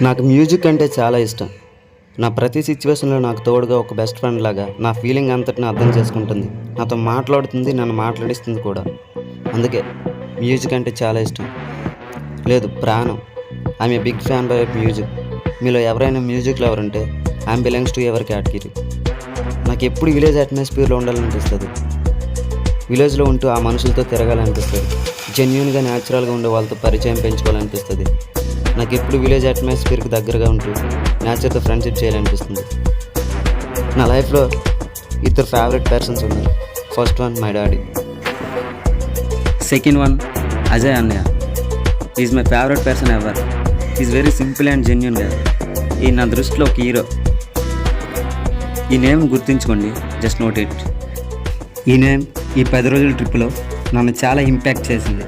నాకు మ్యూజిక్ అంటే చాలా ఇష్టం. నా ప్రతి సిచ్యువేషన్లో నాకు తోడుగా ఒక బెస్ట్ ఫ్రెండ్ లాగా నా ఫీలింగ్ అంతటిని అర్థం చేసుకుంటుంది. నాతో మాట్లాడుతుంది, నన్ను మాట్లాడిస్తుంది కూడా. అందుకే మ్యూజిక్ అంటే చాలా ఇష్టం, లేదు ప్రాణం. I'm a big fan by music. మీలో ఎవరైనా మ్యూజిక్ లవర్ ఉంటే I'm belongs to ever category. నాకు ఎప్పుడు విలేజ్ అట్మాస్ఫియర్లో ఉండాలనిపిస్తుంది. విలేజ్లో ఉంటూ ఆ మనుషులతో తిరగాలనిపిస్తుంది. జెన్యూన్గా న్యాచురల్గా ఉండే వాళ్ళతో పరిచయం పెంచుకోవాలనిపిస్తుంది. నాకు ఎప్పుడు విలేజ్ అట్మాస్ఫియర్కి దగ్గరగా ఉంటూ నేచర్తో ఫ్రెండ్షిప్ చేయాలనిపిస్తుంది. నా లైఫ్లో ఇద్దరు ఫేవరెట్ పర్సన్స్ ఉన్నారు. First one my daddy, second one Ajay అన్నయ్య. Is my favourite person ever. Is very simple and genuine గా. ఈ నా దృష్టిలో ఒక హీరో. ఈ నేమ్ గుర్తుంచుకోండి, జస్ట్ నోట్ ఇట్. ఈ నేమ్ ఈ 10 రోజుల ట్రిప్లో నన్ను చాలా ఇంపాక్ట్ చేసింది.